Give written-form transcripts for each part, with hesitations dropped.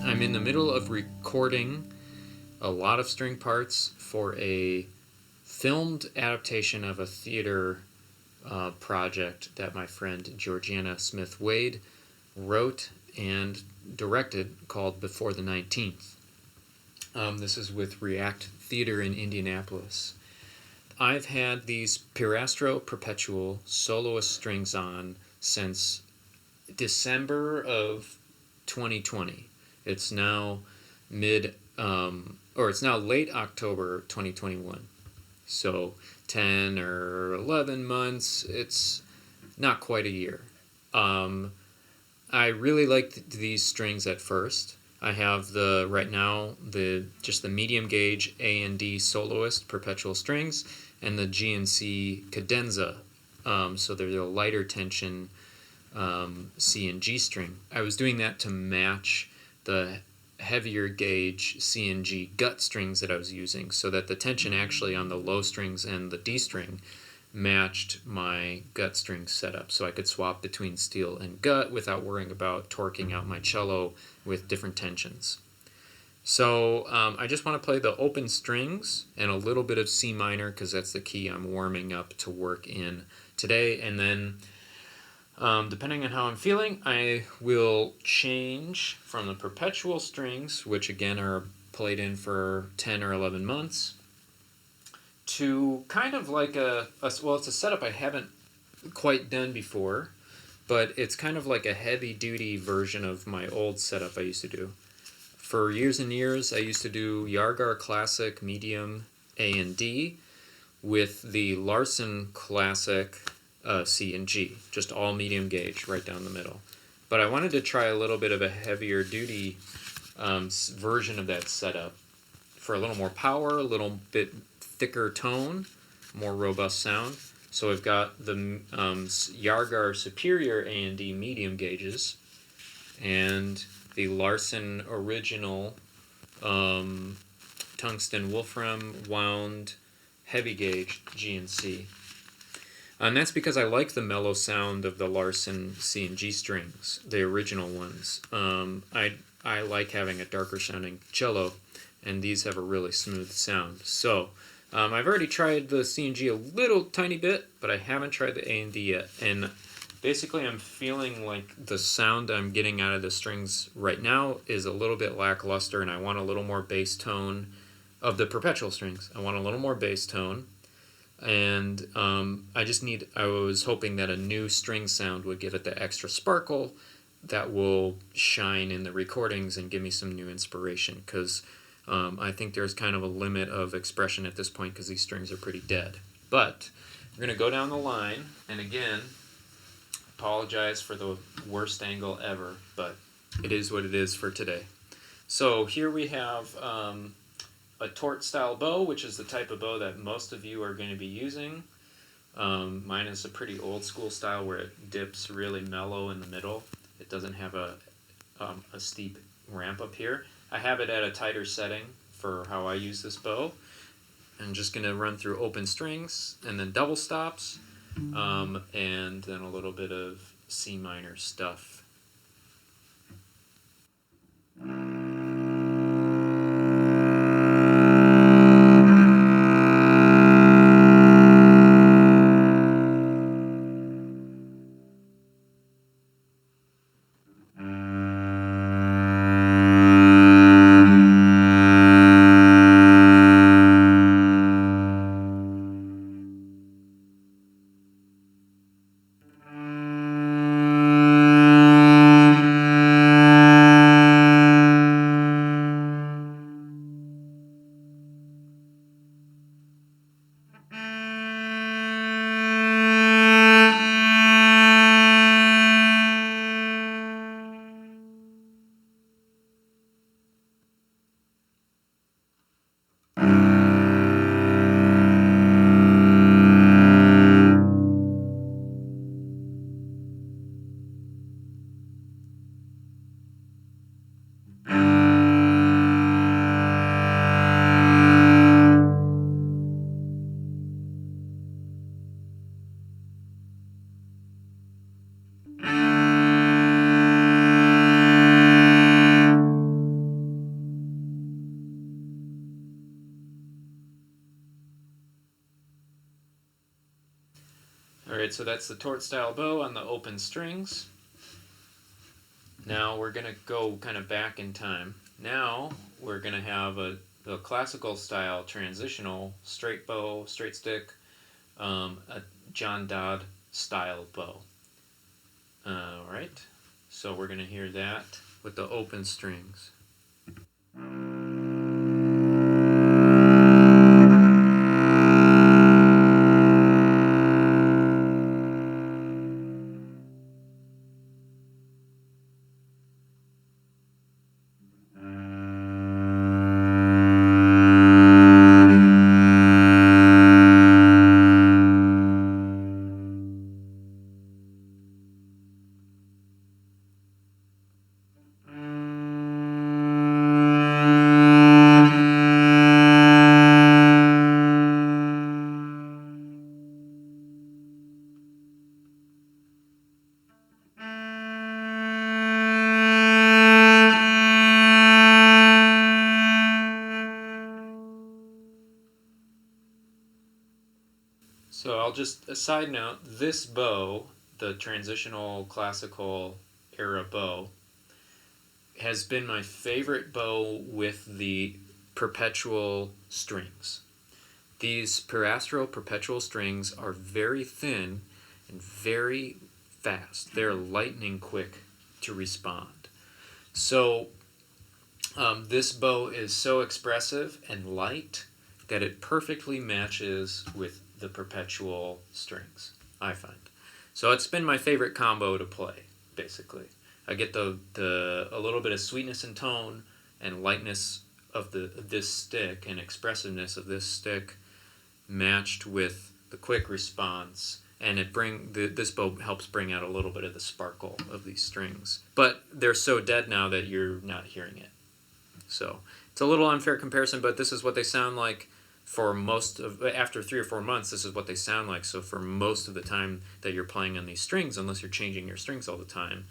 I'm in the middle of recording a lot of string parts for a filmed adaptation of a theater project that my friend Georgiana Smith Wade wrote and directed called Before the 19th. This is with React Theater in Indianapolis. I've had these Pirastro Perpetual Soloist strings on since December of 2020. It's now it's now late October 2021. So 10 or 11 months, it's not quite a year. I really liked these strings at first. I have right now just the medium gauge A and D Soloist Perpetual strings and the G and C Cadenza. So they're the lighter tension C and G string. I was doing that to match the heavier gauge C and G gut strings that I was using, so that the tension actually on the low strings and the D string matched my gut string setup, so I could swap between steel and gut without worrying about torquing out my cello with different tensions. So I just want to play the open strings and a little bit of C minor because that's the key I'm warming up to work in today, and then depending on how I'm feeling, I will change from the perpetual strings, which again are played in for 10 or 11 months, to kind of like it's a setup I haven't quite done before, but it's kind of like a heavy-duty version of my old setup I used to do. For years and years, I used to do Jargar Classic Medium A and D with the Larsen Classic C and G, just all medium gauge right down the middle. But I wanted to try a little bit of a heavier duty version of that setup for a little more power, a little bit thicker tone, more robust sound. So I've got the Jargar Superior A and D medium gauges and the Larsen Original Tungsten Wolfram wound heavy gauge G and C. And that's because I like the mellow sound of the Larsen C and G strings, the original ones. I like having a darker sounding cello, and these have a really smooth sound. So I've already tried the C and G a little tiny bit, but I haven't tried the A and D yet. And basically I'm feeling like the sound I'm getting out of the strings right now is a little bit lackluster, and I want a little more bass tone of the perpetual strings. I want a little more bass tone. And I was hoping that a new string sound would give it the extra sparkle that will shine in the recordings and give me some new inspiration, because I think there's kind of a limit of expression at this point because these strings are pretty dead. But we're going to go down the line, and again, apologize for the worst angle ever, but it is what it is for today. So here we have a Tourte style bow, which is the type of bow that most of you are going to be using. Mine is a pretty old school style where it dips really mellow in the middle. It doesn't have a steep ramp up here. I have it at a tighter setting for how I use this bow. I'm just going to run through open strings and then double stops, and then a little bit of C minor stuff. Alright, so that's the Tourte style bow on the open strings. Now we're going to go kind of back in time. Now we're going to have a classical style transitional straight bow, straight stick, a John Dodd style bow. Alright, so we're going to hear that with the open strings. So I'll just, a side note, this bow, the transitional classical era bow, has been my favorite bow with the perpetual strings. These Pirastro perpetual strings are very thin and very fast. They're lightning quick to respond. So this bow is so expressive and light that it perfectly matches with the perpetual strings, I find. So it's been my favorite combo to play, basically. I get a little bit of sweetness and tone and lightness of this stick and expressiveness of this stick matched with the quick response, and this bow helps bring out a little bit of the sparkle of these strings. But they're so dead now that you're not hearing it. So it's a little unfair comparison, but this is what they sound like for most of, after 3 or 4 months, this is what they sound like. So for most of the time that you're playing on these strings, unless you're changing your strings all the time,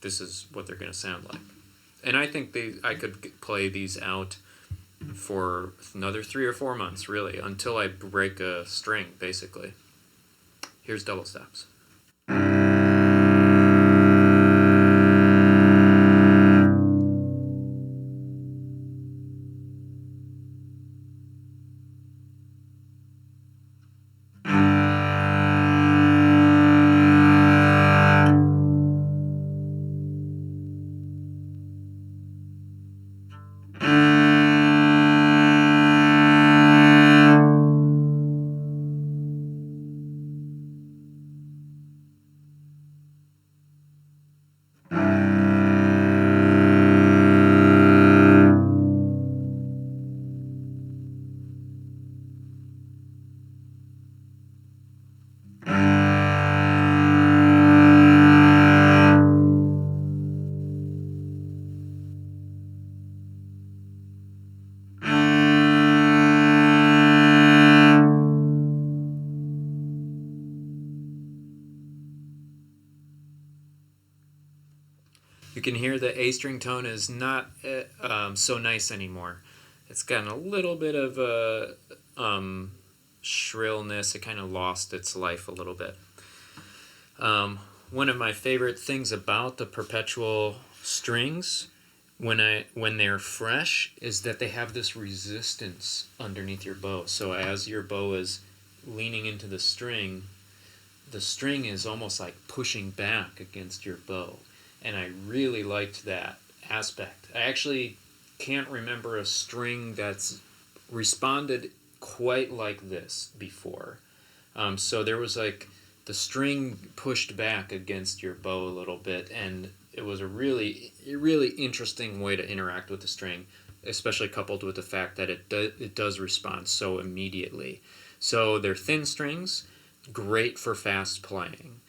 this is what they're going to sound like. And I think I could play these out for another 3 or 4 months, really, until I break a string, basically. Here's double stops. You can hear the A string tone is not so nice anymore. It's gotten a little bit of a shrillness. It kind of lost its life a little bit. One of my favorite things about the perpetual strings when they're fresh is that they have this resistance underneath your bow. So as your bow is leaning into the string is almost like pushing back against your bow. And I really liked that aspect. I actually can't remember a string that's responded quite like this before. So there was like the string pushed back against your bow a little bit, and it was a really interesting way to interact with the string, especially coupled with the fact that it does respond so immediately. So they're thin strings, great for fast playing.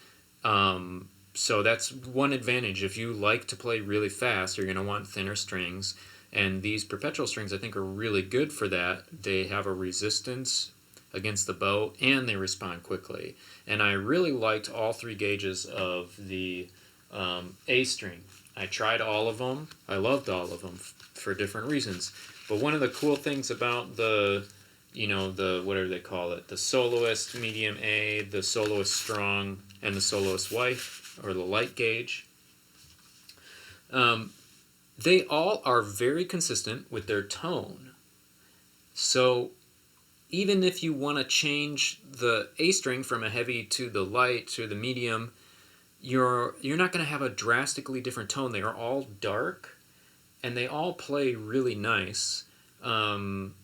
So that's one advantage. If you like to play really fast, you're going to want thinner strings. And these perpetual strings, I think, are really good for that. They have a resistance against the bow, and they respond quickly. And I really liked all 3 gauges of the A string. I tried all of them. I loved all of them for different reasons. But one of the cool things about the you know, the, whatever they call it, the Soloist medium A, the Soloist strong, and the Soloist wife, or the light gauge. They all are very consistent with their tone. So even if you want to change the A string from a heavy to the light to the medium, you're not going to have a drastically different tone. They are all dark, and they all play really nice. And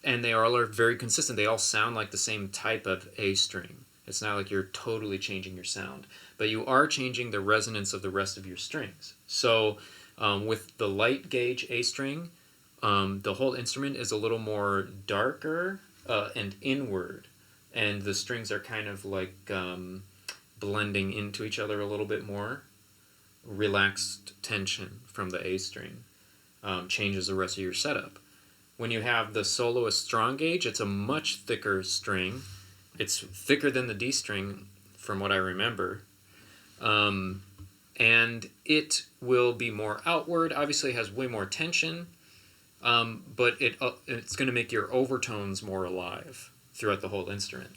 they all are very consistent. They all sound like the same type of A string. It's not like you're totally changing your sound, but you are changing the resonance of the rest of your strings. So with the light gauge A string, the whole instrument is a little more darker and inward, and the strings are kind of like blending into each other a little bit more. Relaxed tension from the A string changes the rest of your setup. When you have the Soloist strong gauge, it's a much thicker string. It's thicker than the D string, from what I remember. And it will be more outward. Obviously, it has way more tension, but it's going to make your overtones more alive throughout the whole instrument.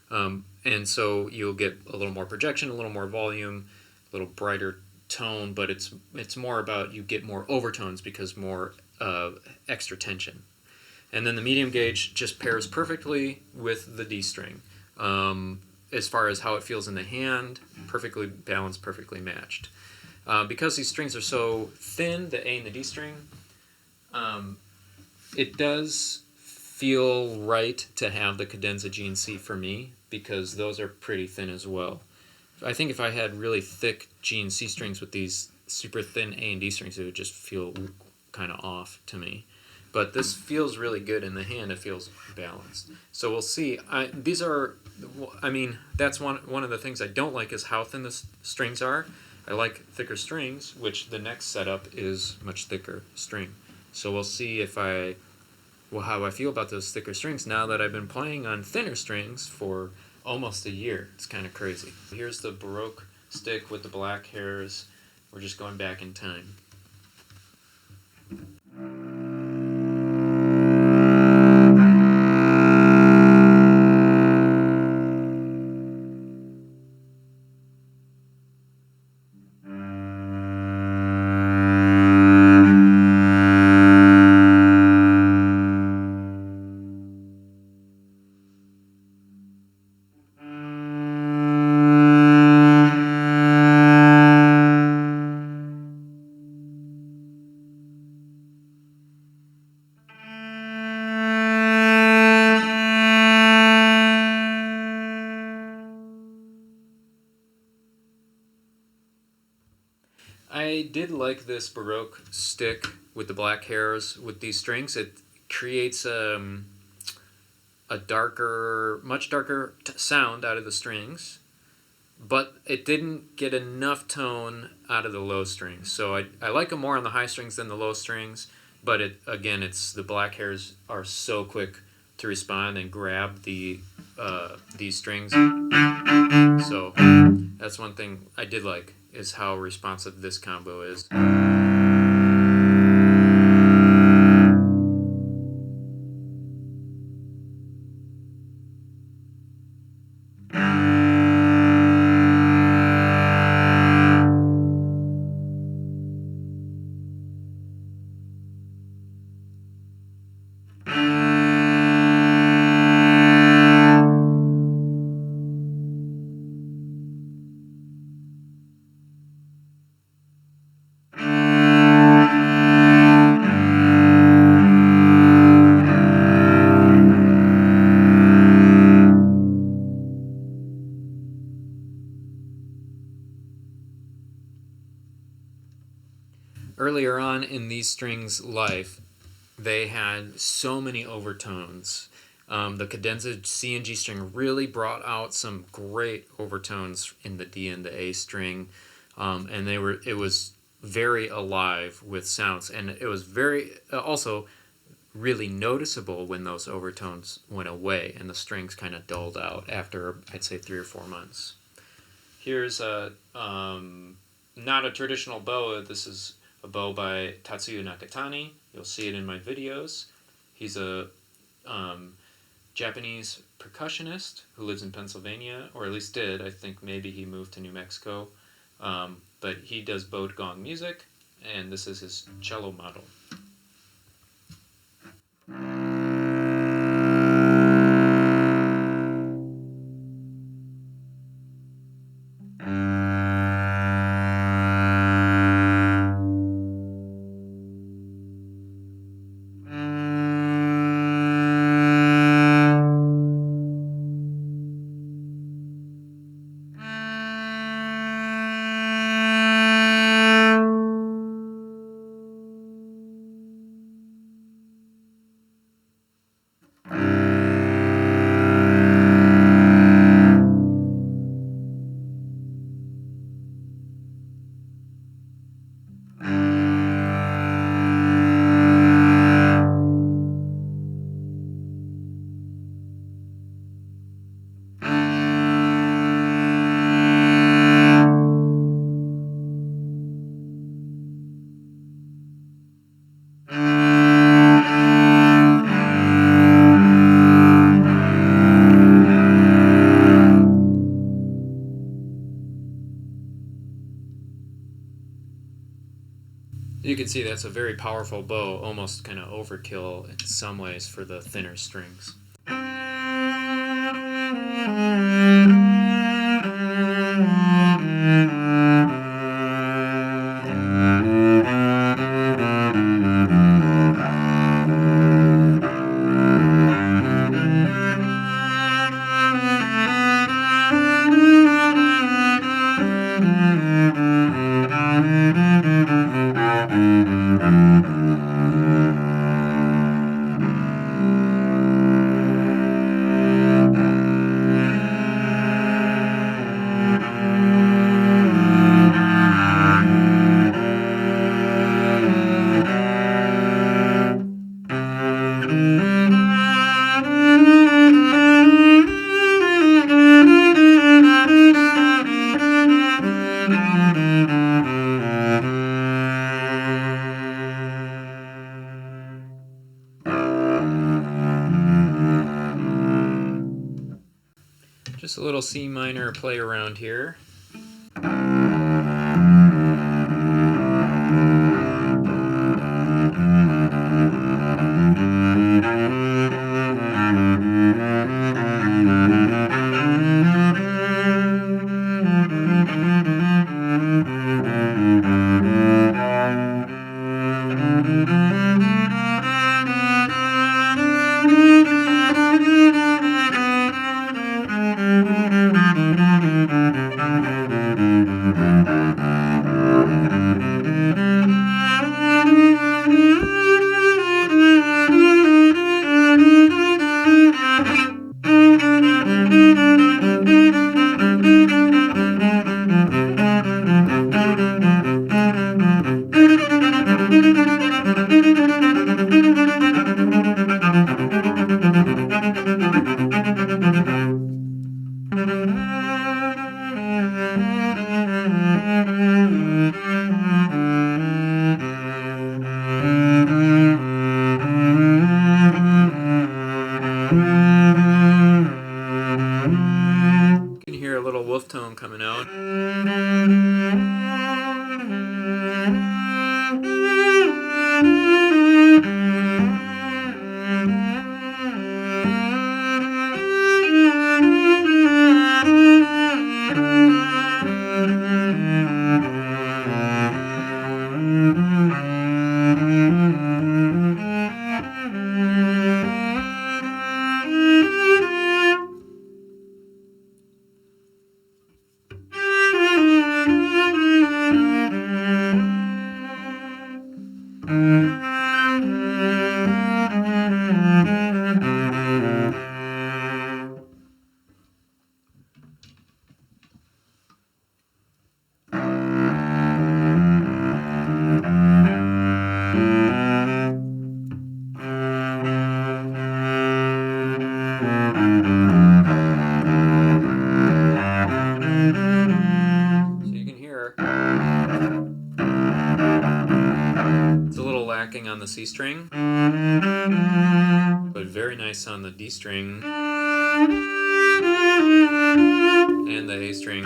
And so you'll get a little more projection, a little more volume, a little brighter tone, but it's more about you get more overtones because more extra tension. And then the medium gauge just pairs perfectly with the D string. As far as how it feels in the hand, perfectly balanced, perfectly matched. Because these strings are so thin, the A and the D string, it does feel right to have the Cadenza G C for me, because those are pretty thin as well. I think if I had really thick G and C strings with these super thin A and D strings, it would just feel kind of off to me. But this feels really good in the hand. It feels balanced. So we'll see. That's one of the things I don't like is how thin the strings are. I like thicker strings, which the next setup is much thicker string. So we'll see how I feel about those thicker strings now that I've been playing on thinner strings for almost a year. It's kind of crazy. Here's the Baroque stick with the black hairs. We're just going back in time. I did like this Baroque stick with the black hairs with these strings. It creates a darker, much darker sound out of the strings, but it didn't get enough tone out of the low strings. So I like them more on the high strings than the low strings, but it's the black hairs are so quick to respond and grab these strings. So that's one thing I did like, is how responsive this combo is. Earlier on in these strings' life, they had so many overtones. The Cadenza C and G string really brought out some great overtones in the D and the A string, and it was very alive with sounds, and it was very also really noticeable when those overtones went away and the strings kind of dulled out after, I'd say, 3 or 4 months. Here's not a traditional bow. This is a bow by Tatsuya Nakatani. You'll see it in my videos. He's a Japanese percussionist who lives in Pennsylvania, or at least did. I think maybe he moved to New Mexico. But he does bowed gong music, and this is his cello model. You can see that's a very powerful bow, almost kind of overkill in some ways for the thinner strings. Just a little C minor play around here. Wolf tone coming out. On the C string. but very nice on the D string and the A string.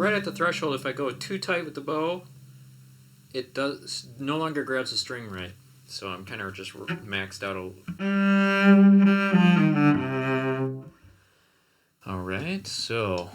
At the threshold, if I go too tight with the bow, it does no longer grabs the string right. So I'm kind of just maxed out a. All right, so.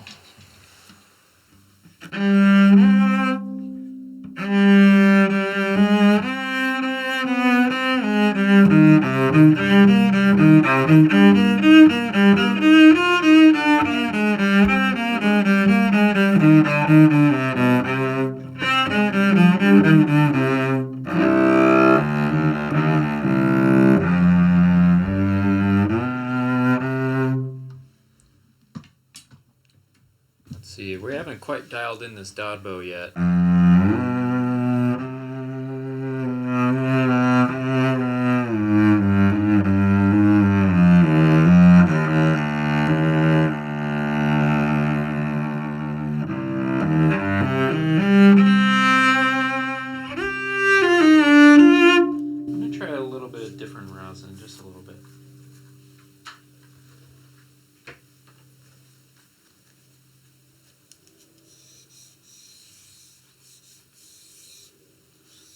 Let's see, we haven't quite dialed in this Dodd bow yet. Rosin just a little bit.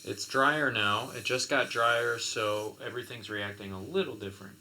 It's drier now. It just got drier, so everything's reacting a little different.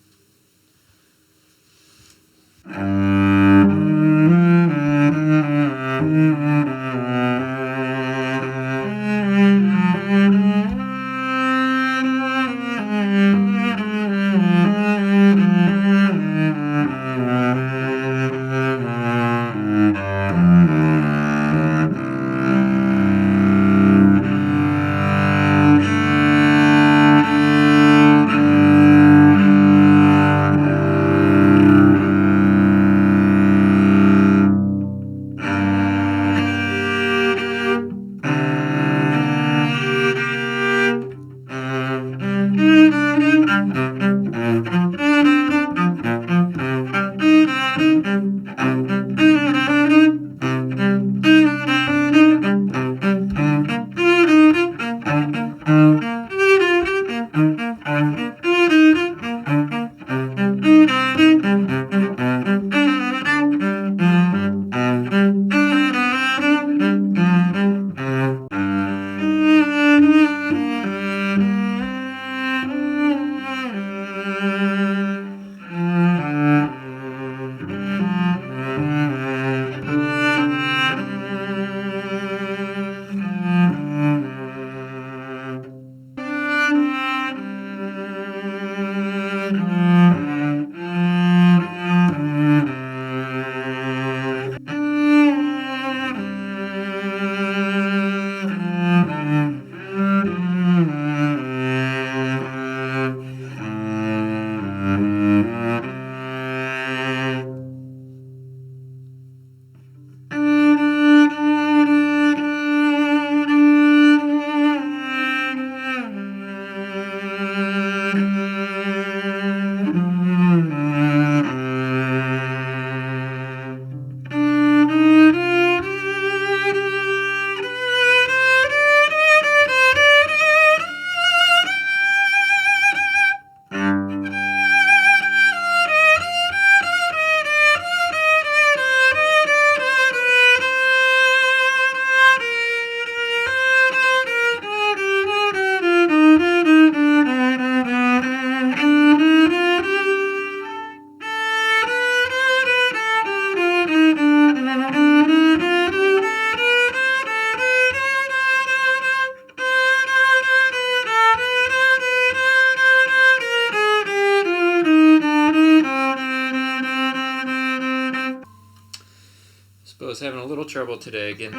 was having a little trouble today again.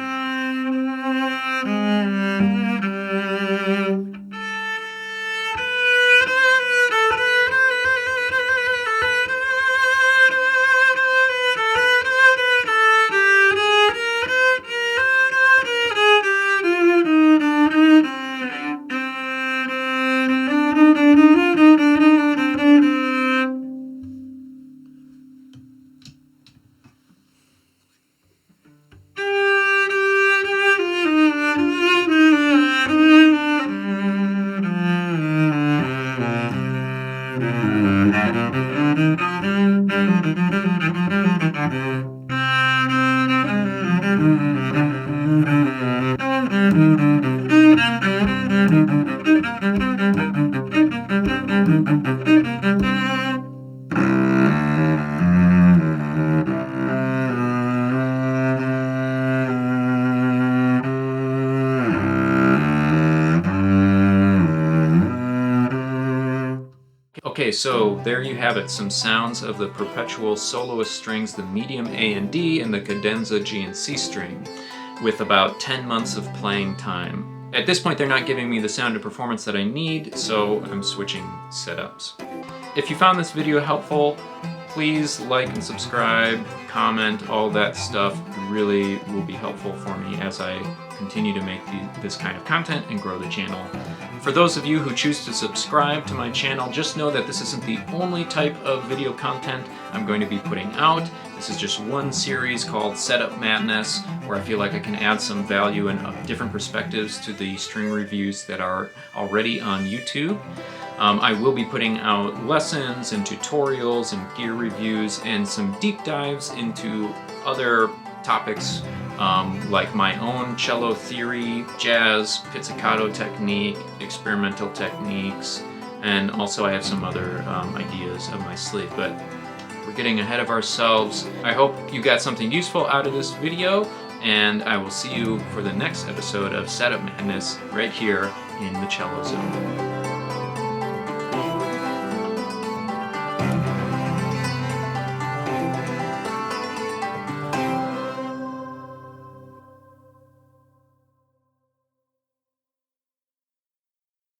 Okay, so there you have it, some sounds of the Perpetual Soloist strings, the medium A and D, and the Cadenza G C string, with about 10 months of playing time. At this point, they're not giving me the sound and performance that I need, so I'm switching setups. If you found this video helpful, please like and subscribe, comment, all that stuff really will be helpful for me as I continue to make this kind of content and grow the channel. For those of you who choose to subscribe to my channel, just know that this isn't the only type of video content I'm going to be putting out. This is just one series called Setup Madness, where I feel like I can add some value and different perspectives to the string reviews that are already on YouTube. I will be putting out lessons and tutorials and gear reviews and some deep dives into other topics like my own cello theory, jazz, pizzicato technique, experimental techniques, and also I have some other ideas up my sleeve, but we're getting ahead of ourselves. I hope you got something useful out of this video, and I will see you for the next episode of Setup Madness right here in the Cello Zone.